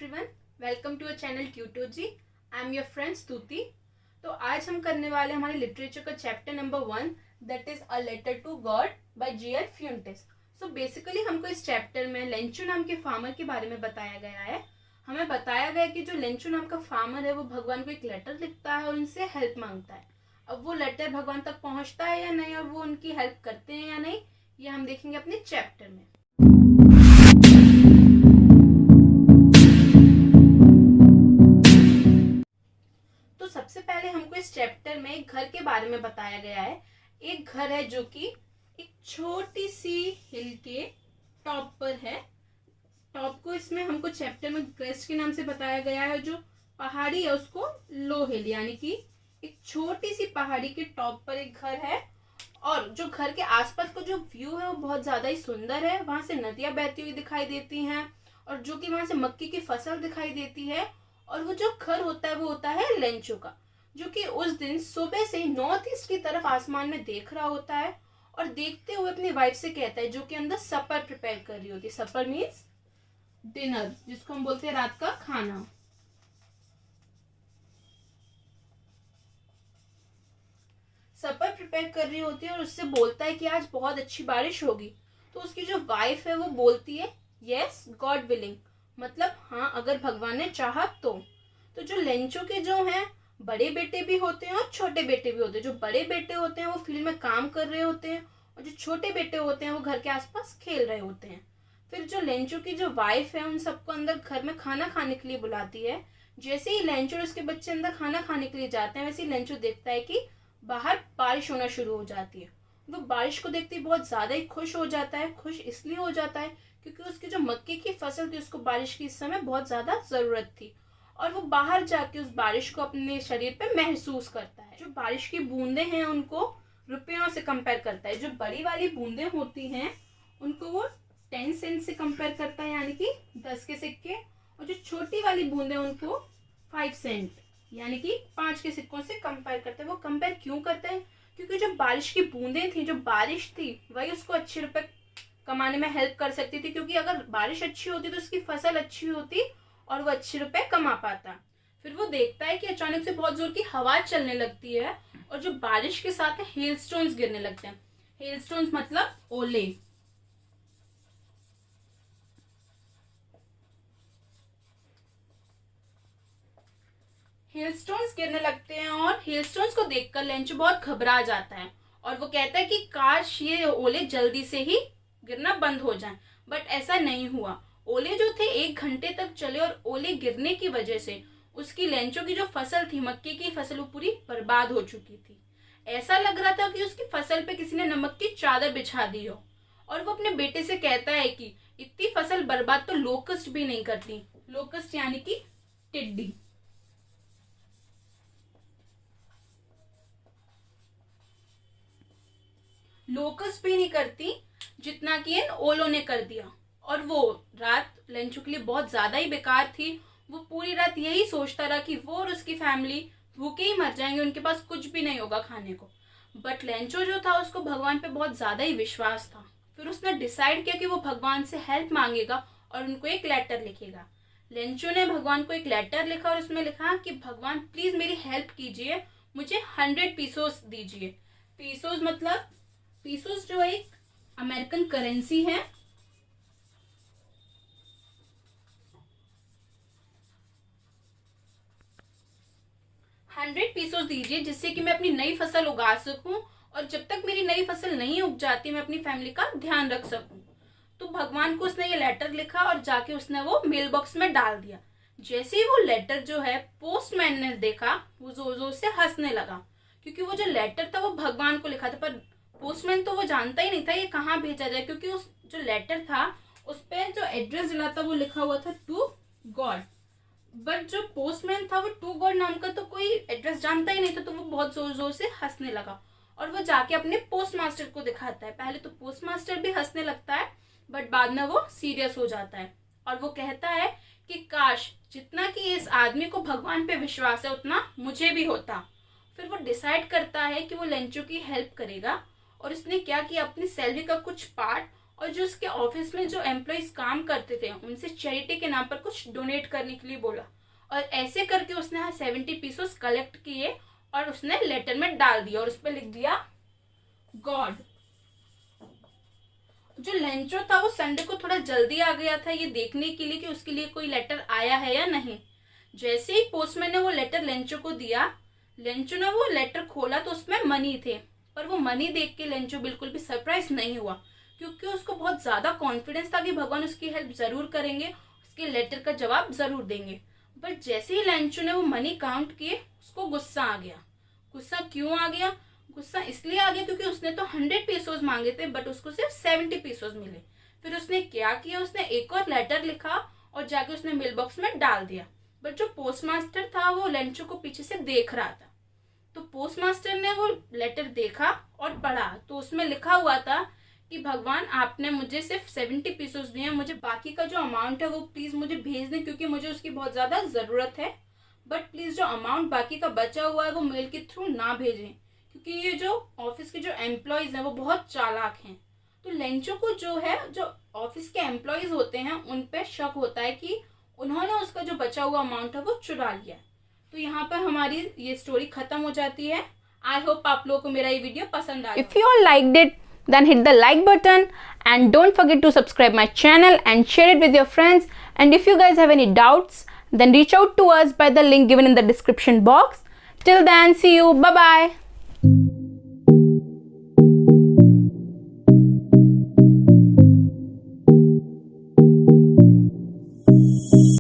Everyone, welcome to our channel ट्यूटोजी। I am your friend Stuti. तो आज हम करने वाले हमारे लिटरेचर का chapter number 1, that is a letter to God by G L. Fuentes. So basically हमको इस चैप्टर में लेंचो नाम के फार्मर के बारे में बताया गया है। हमें बताया गया कि जो लेंचो नाम का फार्मर है वो भगवान को एक लेटर लिखता है और उनसे हेल्प मांगता है। अब वो लेटर भगवान तक पहुंचता है या नहीं और वो उनकी हेल्प करते हैं या नहीं, ये हम देखेंगे अपने चैप्टर में। तो सबसे पहले हमको इस चैप्टर में एक घर के बारे में बताया गया है। एक घर है जो कि एक छोटी सी हिल के टॉप पर है। टॉप को इसमें हमको चैप्टर में क्रेस्ट के नाम से बताया गया है। जो पहाड़ी है उसको लो हिल, यानी कि एक छोटी सी पहाड़ी के टॉप पर एक घर है। और जो घर के आसपास का जो व्यू है वो बहुत ज्यादा ही सुंदर है। वहां से नदियां बहती हुई दिखाई देती हैं और जो कि वहां से मक्की की फसल दिखाई देती है। और वो जो घर होता है वो होता है लेंचो का, जो कि उस दिन सुबह से नॉर्थ ईस्ट की तरफ आसमान में देख रहा होता है और देखते हुए अपनी वाइफ से कहता है, जो कि अंदर सपर प्रिपेयर कर रही होती है। सपर मीन्स डिनर, जिसको हम बोलते हैं रात का खाना। सपर प्रिपेयर कर रही होती है और उससे बोलता है कि आज बहुत अच्छी बारिश होगी। तो उसकी जो वाइफ है वो बोलती है यस गॉड विलिंग, मतलब हाँ अगर भगवान ने चाहा तो जो लेंचो के जो हैं बड़े बेटे भी होते हैं और छोटे बेटे भी होते हैं। जो बड़े बेटे होते हैं वो फील्ड में काम कर रहे होते हैं और जो छोटे बेटे होते हैं वो घर के आसपास खेल रहे होते हैं। फिर जो लेंचो की जो वाइफ है उन सबको अंदर घर में खाना खाने के लिए बुलाती है। जैसे ही लेंचो और उसके बच्चे अंदर खाना खाने के लिए जाते हैं, वैसे ही लेंचो देखता है कि बाहर बारिश होना शुरू हो जाती है। वो बारिश को देखते ही बहुत ज्यादा ही खुश हो जाता है। खुश इसलिए हो जाता है क्योंकि उसकी जो मक्के की फसल थी उसको बारिश की इस समय बहुत ज्यादा जरूरत थी और वो बाहर जाके उस बारिश को अपने शरीर पे महसूस करता है। जो बारिश की बूंदें हैं उनको रुपयों से कंपेयर करता है। जो बड़ी वाली बूंदें होती हैं उनको वो 10 सेंट से कंपेयर करता है, यानी कि 10 के सिक्के। और जो छोटी वाली बूंदें उनको 5 सेंट यानी कि 5 के सिक्कों से कंपेयर करता है। वो कंपेयर क्यों करता है? क्योंकि जो बारिश की बूंदें थी, जो बारिश थी, वही उसको अच्छे रुपए कमाने में हेल्प कर सकती थी। क्योंकि अगर बारिश अच्छी होती तो उसकी फसल अच्छी होती और वो अच्छे रुपए कमा पाता। फिर वो देखता है कि अचानक से बहुत जोर की हवा चलने लगती है और जो बारिश के साथ हेलस्टोन्स गिरने लगते हैं। हेलस्टोन्स मतलब ओले। हेलस्टोन्स गिरने लगते हैं और हेलस्टोन्स को देखकर लेंचो बहुत घबरा जाता है और वो कहता है कि काश ये ओले जल्दी से ही गिरना बंद हो जाएं। बट ऐसा नहीं हुआ। ओले जो थे 1 घंटे तक चले और ओले गिरने की वजह से उसकी लेंचो की जो फसल थी, मक्के की फसल, वो पूरी बर्बाद हो चुकी थी। ऐसा लग रहा था कि उसकी फसल पे किसी ने नमक की चादर बिछा दी हो। और वो अपने बेटे से कहता है कि इतनी फसल बर्बाद तो लोकस्ट भी नहीं करती। लोकस्ट यानी कि टिड्डी। लोकस्ट भी नहीं करती जितना कि इन ओलों ने कर दिया। और वो रात लेंचो के लिए बहुत ज्यादा ही बेकार थी। वो पूरी रात यही सोचता रहा कि वो और उसकी फैमिली भूखे ही मर जाएंगे, उनके पास कुछ भी नहीं होगा खाने को। बट लेंचो जो था उसको भगवान पे बहुत ज्यादा ही विश्वास था। फिर उसने डिसाइड किया कि वो भगवान से हेल्प मांगेगा और उनको एक लेटर लिखेगा। लेंचो ने भगवान को एक लेटर लिखा और उसमें लिखा कि भगवान प्लीज मेरी हेल्प कीजिए, मुझे 100 पीसोस दीजिए। पीसोस मतलब, पीसोस जो एक अमेरिकन करेंसी है। $100 दीजिए जिससे कि मैं अपनी नई फसल उगा सकूं और जब तक मेरी नई फसल नहीं उग जाती मैं अपनी फैमिली का ध्यान रख सकूं। तो भगवान को उसने ये लेटर लिखा और जाके उसने वो मेल बॉक्स में डाल दिया। जैसे ही वो लेटर जो है पोस्टमैन ने देखा, वो जोर जोर से हंसने लगा क्योंकि वो जो लेटर था वो भगवान को लिखा था। पर पोस्टमैन तो वो जानता ही नहीं था ये कहाँ भेजा जाए, क्योंकि उस जो लेटर था उस पर जो एड्रेस डाला था वो लिखा हुआ था टू गॉड। बट जो पोस्टमैन था वो टू गॉड नाम का तो कोई एड्रेस जानता ही नहीं था। तो वो बहुत जोर जोर से हंसने लगा और वो जाके अपने पोस्ट मास्टर को दिखाता है। पहले तो पोस्ट मास्टर भी हंसने लगता है बट बाद में वो सीरियस हो जाता है और वो कहता है कि काश जितना कि इस आदमी को भगवान पे विश्वास है उतना मुझे भी होता। फिर वो डिसाइड करता है कि वो लेंचो की हेल्प करेगा और उसने क्या किया, अपनी सैलरी का कुछ पार्ट और जो उसके ऑफिस में जो एम्प्लॉयज काम करते थे उनसे चैरिटी के नाम पर कुछ डोनेट करने के लिए बोला। और ऐसे करके उसने 70 पीसेस कलेक्ट किए और उसने लेटर में डाल दिया और उस पर लिख दिया गॉड। जो लेंचो था वो संडे को थोड़ा जल्दी आ गया था ये देखने के लिए कि उसके लिए कोई लेटर आया है या नहीं। जैसे ही पोस्टमैन ने वो लेटर लेंचो को दिया, लेंचो ने वो लेटर खोला तो उसमें मनी थे, पर वो मनी देख के लेंचो बिल्कुल भी सरप्राइज नहीं हुआ, क्योंकि उसको बहुत ज्यादा कॉन्फिडेंस था कि भगवान उसकी हेल्प जरूर करेंगे, उसके लेटर का जवाब जरूर देंगे। पर जैसे ही लेंचो ने वो मनी काउंट किए उसको गुस्सा आ गया। गुस्सा क्यों आ गया? गुस्सा इसलिए आ गया क्योंकि उसने तो 100 पीसेस मांगे थे बट उसको सिर्फ 70 पीसेस मिले। फिर उसने क्या किया, उसने एक और लेटर लिखा और जाके उसने मेल बॉक्स में डाल दिया। बट जो पोस्ट मास्टर था वो लेंचो को पीछे से देख रहा था, तो पोस्ट मास्टर ने वो लेटर देखा और पढ़ा, तो उसमें लिखा हुआ था कि भगवान आपने मुझे सिर्फ 70 पीसेस दिए, मुझे बाकी का जो अमाउंट है वो प्लीज मुझे भेज दें क्योंकि मुझे उसकी बहुत ज्यादा जरूरत है। बट प्लीज जो अमाउंट बाकी का बचा हुआ है वो मेल के थ्रू ना भेजें, क्योंकि ये जो ऑफिस के जो एम्प्लॉयज हैं वो बहुत चालाक हैं। तो लेंचो को जो है, जो ऑफिस के एम्प्लॉयज होते हैं उन पे शक होता है कि उन्होंने उसका जो बचा हुआ अमाउंट है वो चुरा लिया। तो यहाँ पर हमारी ये स्टोरी खत्म हो जाती है। आई होप आप लोगों को मेरा ये वीडियो पसंद आया। If you all liked it, then hit the like button and don't forget to subscribe my channel and share it with your friends. And if you guys have any doubts, then reach out to us by the link given in the description box. Till then, see you. Bye bye.